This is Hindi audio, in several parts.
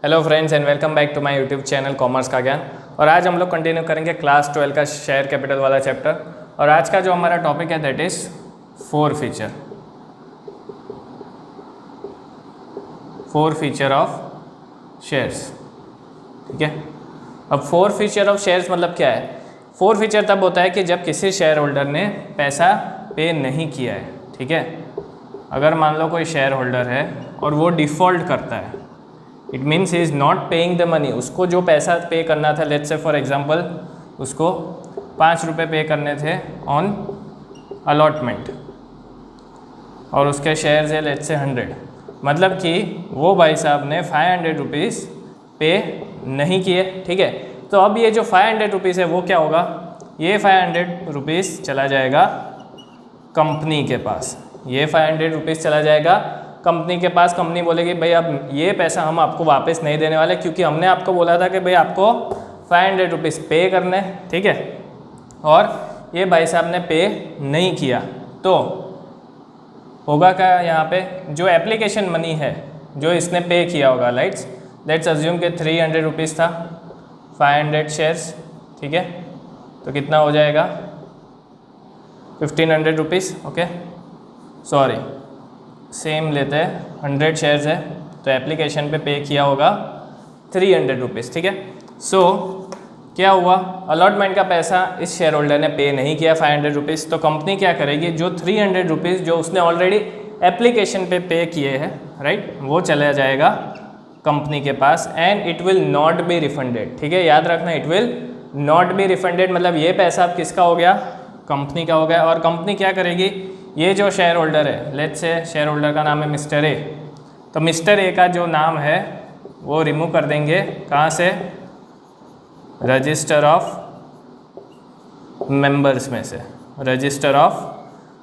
Hello friends and welcome back to my YouTube channel commerce का ज्ञान। और आज हम लोग कंटिन्यू करेंगे क्लास 12 का शेयर कैपिटल वाला चैप्टर। और आज का जो हमारा टॉपिक है that is four feature of shares. ठीक है, अब फोर फीचर ऑफ शेयर्स मतलब क्या है? फोर फीचर तब होता है कि जब किसी शेयर होल्डर ने पैसा पे नहीं किया है। ठीक है, अगर मान लो कोई शेयर होल्डर है और वो डिफ़ॉल्ट करता है, it means he is not paying the money. उसको जो पैसा पे करना था, लेट्स से फॉर एग्जांपल उसको 5 रुपये पे करने थे ऑन अलॉटमेंट और उसके शेयर्स है लेट्स से 100, मतलब कि वो भाई साहब ने 500 रुपीज़ पे नहीं किए। ठीक है, तो अब ये जो 500 रुपीज़ है वो क्या होगा? ये 500 रुपीज़ चला जाएगा कंपनी के पास। ये 500 रुपीज़ चला जाएगा कंपनी के पास। कंपनी बोलेगी भाई अब ये पैसा हम आपको वापस नहीं देने वाले, क्योंकि हमने आपको बोला था कि भाई आपको 500 रुपीज़ पे करने। ठीक है, और ये भाई साहब ने पे नहीं किया, तो होगा क्या यहाँ पे? जो एप्लीकेशन मनी है जो इसने पे किया होगा, लेट्स अज्यूम के 300 रुपीज़ था, 500 शेयर्स। ठीक है, तो कितना हो जाएगा? 1500 रुपीज़। ओके, सॉरी, सेम लेते हैं, 100 शेयर्स है तो एप्लीकेशन पे किया होगा 300 रुपीज़। ठीक है, सो क्या हुआ? अलॉटमेंट का पैसा इस शेयर होल्डर ने पे नहीं किया 500 रुपीज़, तो कंपनी क्या करेगी? जो 300 रुपीज़ जो उसने ऑलरेडी एप्लीकेशन पे किए हैं, राइट, वो चला जाएगा कंपनी के पास and it will not be refunded. ठीक है, याद रखना, it will not be refunded मतलब ये पैसा अब किसका हो गया? कंपनी का हो गया। और कंपनी क्या करेगी? ये जो शेयर होल्डर है, लेट्स से शेयर होल्डर का नाम है मिस्टर ए, तो मिस्टर ए का जो नाम है वो रिमूव कर देंगे। कहाँ से? रजिस्टर ऑफ मेंबर्स में से, रजिस्टर ऑफ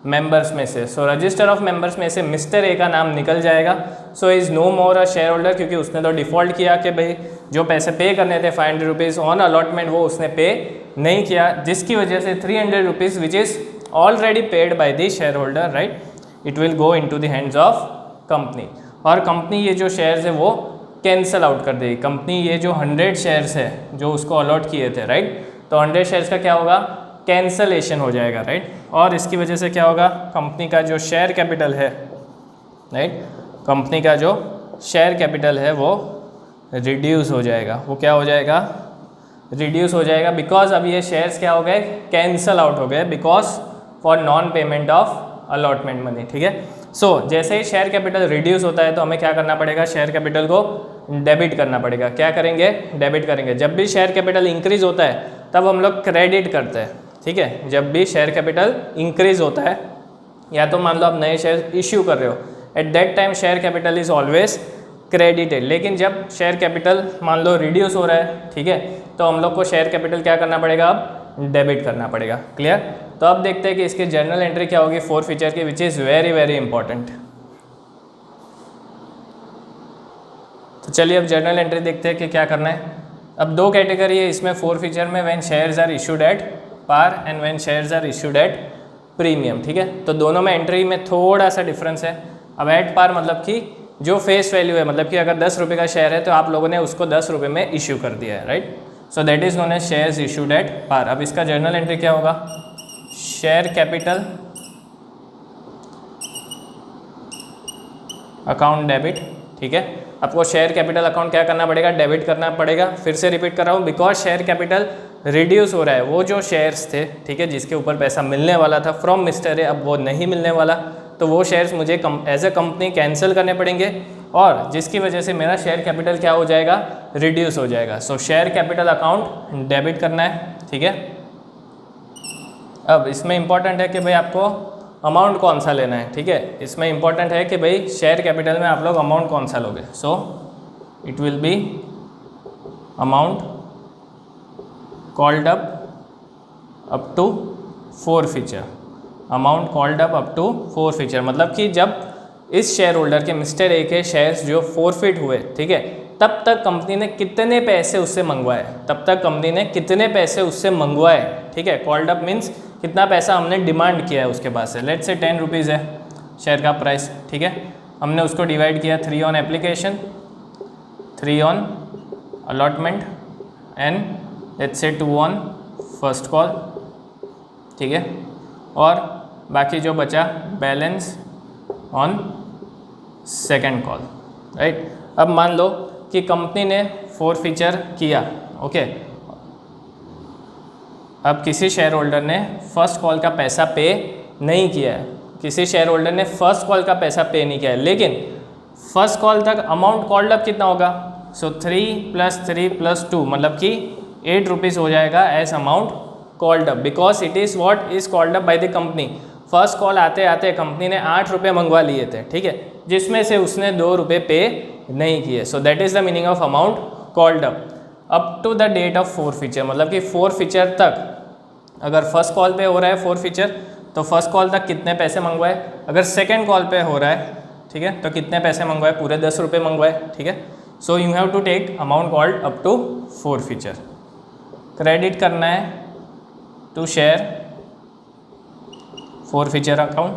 मेंबर्स में से। सो रजिस्टर ऑफ मेंबर्स में से मिस्टर ए का नाम निकल जाएगा। So is no more a shareholder, क्योंकि उसने तो डिफ़ॉल्ट किया कि भाई जो पैसे पे करने थे 500 रुपीज़ ऑन अलॉटमेंट वो उसने पे नहीं किया, जिसकी वजह से 300 rupees which is already paid by the share holder, right, it will go into the hands of company. और कंपनी ये जो शेयर्स है वो कैंसल आउट कर देगी। कंपनी ये जो 100 शेयर्स है जो उसको अलॉट किए थे, राइट, तो 100 शेयर्स का क्या होगा? कैंसलेशन हो जाएगा, राइट। और इसकी वजह से क्या होगा? कंपनी का जो शेयर कैपिटल है, राइट, कंपनी का जो शेयर कैपिटल है वो रिड्यूस हो जाएगा। वो क्या हो जाएगा? रिड्यूस हो जाएगा, बिकॉज अब ये शेयर्स क्या हो गए? कैंसल आउट हो गए because for non payment of allotment money. ठीक है, सो जैसे ही शेयर कैपिटल रिड्यूस होता है तो हमें क्या करना पड़ेगा? शेयर कैपिटल को डेबिट करना पड़ेगा। क्या करेंगे? डेबिट करेंगे। जब भी शेयर कैपिटल इंक्रीज होता है तब हम लोग क्रेडिट करते हैं। ठीक है, जब भी शेयर कैपिटल इंक्रीज होता है, या तो मान लो आप नए शेयर इश्यू कर रहे हो, at that time share capital is always credited. लेकिन जब शेयर कैपिटल मान लो रिड्यूस हो रहा है, ठीक है, तो हम लोग को शेयर कैपिटल क्या करना पड़ेगा? अब डेबिट करना पड़ेगा। क्लियर? तो अब देखते हैं कि इसकी जर्नल एंट्री क्या होगी फोर फीचर की, which is very very important. तो चलिए अब जर्नल एंट्री देखते हैं कि क्या करना है। अब दो कैटेगरी है इसमें फोर फीचर में, when shares are issued at par and when shares are issued at premium. ठीक है, तो दोनों में एंट्री में थोड़ा सा डिफरेंस है। अब एट पार मतलब कि जो फेस वैल्यू है, मतलब कि अगर 10 रुपये का शेयर है तो आप लोगों ने उसको 10 रुपये में इशू कर दिया है, right, so that is known as shares issued at par. अब इसका जर्नल एंट्री क्या होगा? Share capital account debit. ठीक है, आपको शेयर कैपिटल अकाउंट क्या करना पड़ेगा? डेबिट करना पड़ेगा। फिर से रिपीट कर रहा हूँ, बिकॉज शेयर कैपिटल रिड्यूस हो रहा है। वो जो शेयर्स थे, ठीक है, जिसके ऊपर पैसा मिलने वाला था फ्रॉम मिस्टर ए, अब वो नहीं मिलने वाला, तो वो शेयर्स मुझे एज ए कंपनी कैंसिल करने पड़ेंगे, और जिसकी वजह से मेरा शेयर कैपिटल क्या हो जाएगा? रिड्यूस हो जाएगा। सो शेयर कैपिटल अकाउंट डेबिट करना है। ठीक है, अब इसमें इंपॉर्टेंट है कि भाई आपको अमाउंट कौन सा लेना है। ठीक है, इसमें इंपॉर्टेंट है कि भाई शेयर कैपिटल में आप लोग अमाउंट कौन सा लोगे। So it will be amount called up to forfeiture. Amount called up to forfeiture मतलब कि जब इस शेयर होल्डर के मिस्टर ए के शेयर्स जो फोरफिट हुए, ठीक है, तब तक कंपनी ने कितने पैसे उससे मंगवाए, तब तक कंपनी ने कितने पैसे उससे मंगवाए। ठीक है, कॉल्ड अप मीन्स कितना पैसा हमने डिमांड किया है उसके पास से। लेट्स से 10 रुपीज़ है शेयर का प्राइस। ठीक है, हमने उसको डिवाइड किया 3 on application, 3 on allotment and let's say 2 on first call, ठीक है, और बाकी जो बचा balance on second call, right. अब मान लो कि कंपनी ने फोरफीचर किया, ओके। अब किसी शेयर होल्डर ने फर्स्ट कॉल का पैसा पे नहीं किया है, किसी शेयर होल्डर ने फर्स्ट कॉल का पैसा पे नहीं किया है, लेकिन फर्स्ट कॉल तक अमाउंट कॉल्ड अप कितना होगा? सो 3 + 3 + 2 मतलब कि 8 रुपीज़ हो जाएगा as amount called up, because it is what is called up by the company. First call आते आते कंपनी ने 8 रुपये मंगवा लिए थे, ठीक है, जिसमें से उसने 2 रुपये पे नहीं किए। So that is the meaning of amount called up to the date of forfeiture, मतलब कि फोरफीचर तक अगर फर्स्ट कॉल पे हो रहा है फोरफीचर तो फर्स्ट कॉल तक कितने पैसे मंगवाए, अगर सेकेंड कॉल पे हो रहा है, ठीक है, तो कितने पैसे मंगवाए? पूरे 10 रुपये मंगवाए, ठीक है। So you have to take amount called up to forfeiture. Credit करना है टू शेयर फोरफीचर अकाउंट।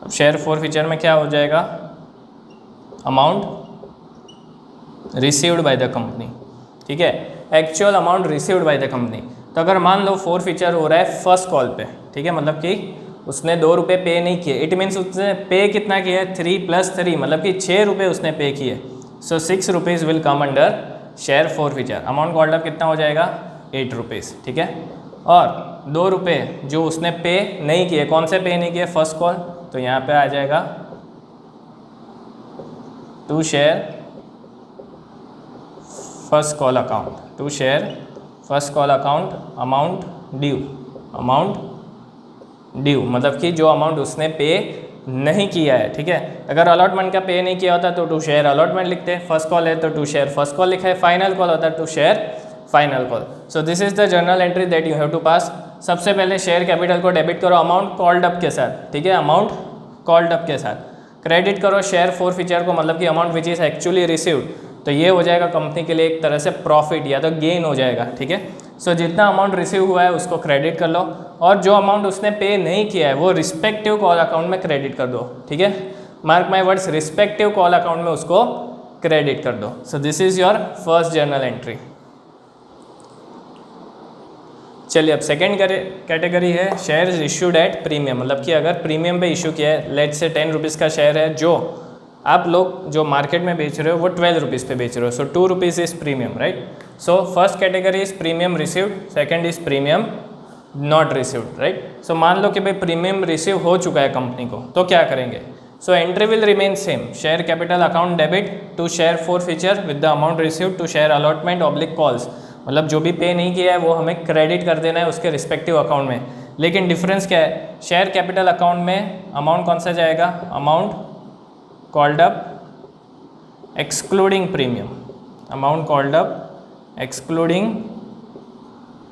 अब शेयर फोरफीचर में क्या हो जाएगा? Amount received by the company, ठीक है, actual amount received by the company. तो अगर मान लो फोरफीचर हो रहा है फर्स्ट कॉल पे, ठीक है, मतलब कि उसने 2 रुपये पे नहीं किए, इट मीन्स उसने पे कितना किया है? 3 + 3 मतलब कि 6 रुपये उसने पे किए। सो 6 rupees will come under share forfeiture. Amount called up कितना हो जाएगा? 8 रुपीज़, ठीक है। और 2 रुपये जो उसने पे नहीं किए, कौन से पे नहीं किए? फर्स्ट कॉल, तो यहाँ पे आ जाएगा to share first call account, to share first call account amount due मतलब कि जो अमाउंट उसने पे नहीं किया है, ठीक है। अगर अलॉटमेंट का पे नहीं किया होता तो टू शेयर अलॉटमेंट लिखते, फर्स्ट कॉल है तो टू शेयर फर्स्ट कॉल लिखा है, फाइनल कॉल होता है to share final call. So this is the journal entry that you have to pass. सबसे पहले शेयर कैपिटल को डेबिट करो अमाउंट कॉल्ड अप के साथ, ठीक है, अमाउंट कॉल्ड अप के साथ। क्रेडिट करो शेयर फोरफीचर को, मतलब कि amount which is actually received, तो ये हो जाएगा कंपनी के लिए एक तरह से प्रॉफिट या तो गेन हो जाएगा, ठीक है। सो जितना अमाउंट रिसीव हुआ है उसको क्रेडिट कर लो, और जो अमाउंट उसने पे नहीं किया है वो रिस्पेक्टिव कॉल अकाउंट में क्रेडिट कर दो, ठीक है। Mark my words, respective call account में उसको क्रेडिट कर दो। सो this is your first journal entry. चलिए अब सेकेंड कैटेगरी है शेयर्स इशूड एट प्रीमियम, मतलब कि अगर प्रीमियम पे इशू किया है, लेट से 10 रुपीज़ का शेयर है जो आप लोग जो मार्केट में बेच रहे हो वो 12 रुपीज़ पे बेच रहे हो, so 2 rupees is premium, right. So first category is premium received, second is premium not received, right. So मान लो कि भाई प्रीमियम रिसीव हो चुका है कंपनी को, तो क्या करेंगे? So entry will remain same, share capital account debit to share forfeiture with the amount received to share allotment oblique calls, मतलब जो भी पे नहीं किया है वो हमें क्रेडिट कर देना है उसके रिस्पेक्टिव अकाउंट में। लेकिन डिफरेंस क्या है? शेयर कैपिटल अकाउंट में अमाउंट कौन सा जाएगा? Amount called up excluding premium, amount called up excluding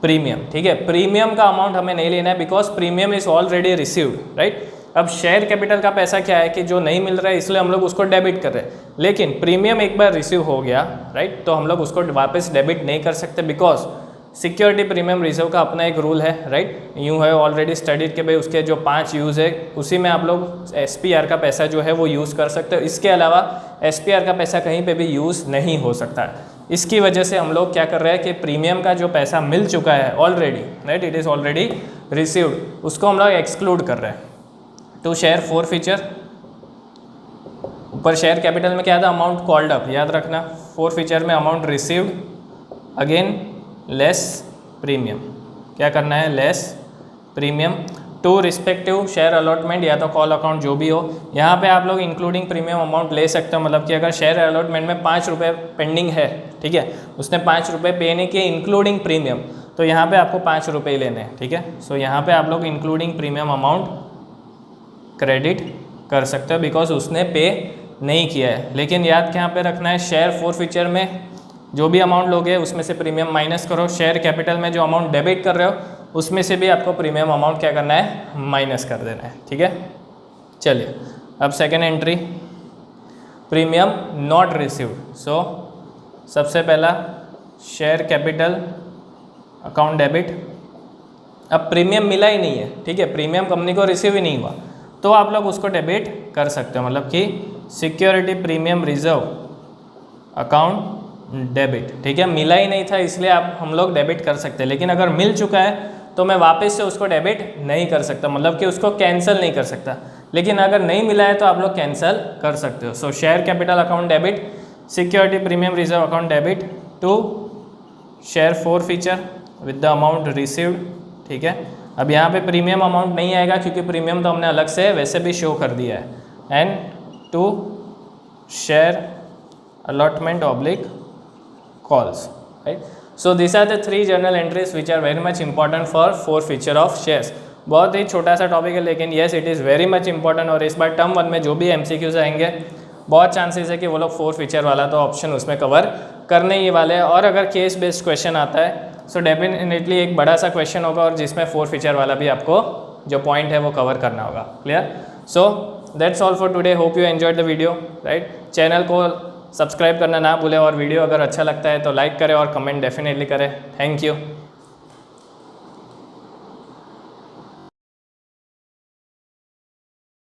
premium, ठीक है। प्रीमियम का अमाउंट हमें नहीं लेना है because premium is already received, right. अब शेयर कैपिटल का पैसा क्या है कि जो नहीं मिल रहा है इसलिए हम लोग उसको डेबिट कर रहे हैं, लेकिन प्रीमियम एक बार रिसीव हो गया, राइट, तो हम लोग उसको वापस डेबिट नहीं कर सकते बिकॉज सिक्योरिटी प्रीमियम रिजर्व का अपना एक रूल है, right. You have already studied के भाई उसके जो 5 यूज़ है उसी में आप लोग SPR का पैसा जो है वो यूज़ कर सकते हो, इसके अलावा SPR का पैसा कहीं पे भी यूज़ नहीं हो सकता है। इसकी वजह से हम लोग क्या कर रहे हैं कि प्रीमियम का जो पैसा मिल चुका है already, right, it is already received, उसको हम लोग एक्सक्लूड कर रहे हैं टू शेयर फोरफीचर। ऊपर शेयर कैपिटल में क्या था? अमाउंट कॉल्ड अप, याद रखना। फोरफीचर में amount received, again less premium, क्या करना है? Less premium to respective share allotment या तो कॉल अकाउंट जो भी हो। यहाँ पे आप लोग इंक्लूडिंग प्रीमियम अमाउंट ले सकते हो, मतलब कि अगर शेयर अलॉटमेंट में 5 रुपये पेंडिंग है, ठीक है, उसने 5 रुपये पे नहीं किए इंक्लूडिंग प्रीमियम, तो यहाँ पे आपको 5 रुपये लेने हैं, ठीक है। सो यहाँ पे आप लोग इंक्लूडिंग प्रीमियम अमाउंट क्रेडिट कर सकते हो बिकॉज उसने पे नहीं किया है। लेकिन याद क्या पे रखना है? शेयर फोरफीचर में जो भी अमाउंट लोगे उसमें से प्रीमियम माइनस करो, शेयर कैपिटल में जो अमाउंट डेबिट कर रहे हो उसमें से भी आपको प्रीमियम अमाउंट क्या करना है? माइनस कर देना है, ठीक है। चलिए अब second entry, premium not received. So सबसे पहला शेयर कैपिटल अकाउंट डेबिट। अब प्रीमियम मिला ही नहीं है, ठीक है, प्रीमियम कंपनी को रिसीव ही नहीं हुआ, तो आप लोग उसको डेबिट कर सकते हो, मतलब कि security premium reserve account debit, ठीक है। मिला ही नहीं था इसलिए आप हम लोग डेबिट कर सकते हैं, लेकिन अगर मिल चुका है तो मैं वापस से उसको डेबिट नहीं कर सकता, मतलब कि उसको कैंसिल नहीं कर सकता। लेकिन अगर नहीं मिला है तो आप लोग कैंसिल कर सकते हो। So share capital account debit, security premium reserve account debit to share forfeiture with the amount received, ठीक है। अब यहाँ पे प्रीमियम अमाउंट नहीं आएगा क्योंकि प्रीमियम तो हमने अलग से वैसे भी शो कर दिया है। And to share allotment oblique calls, right? So these are the three journal entries which are very much important for forfeiture of shares। बहुत ही छोटा सा टॉपिक है लेकिन yes it is very much important. और इस बार टर्म 1 में जो भी MCQs आएंगे बहुत चांसेस है कि वो लोग forfeiture वाला तो ऑप्शन उसमें कवर करने ही वाले हैं। और अगर केस बेस्ड क्वेश्चन आता है सो डेफिनेटली एक बड़ा सा क्वेश्चन होगा और जिसमें forfeiture वाला भी आपको जो पॉइंट है वो कवर करना होगा। Clear? So that's all for today, hope you enjoyed the video, right. Channel को सब्सक्राइब करना ना भूलें और वीडियो अगर अच्छा लगता है तो लाइक करें और कमेंट डेफिनेटली करें। Thank you.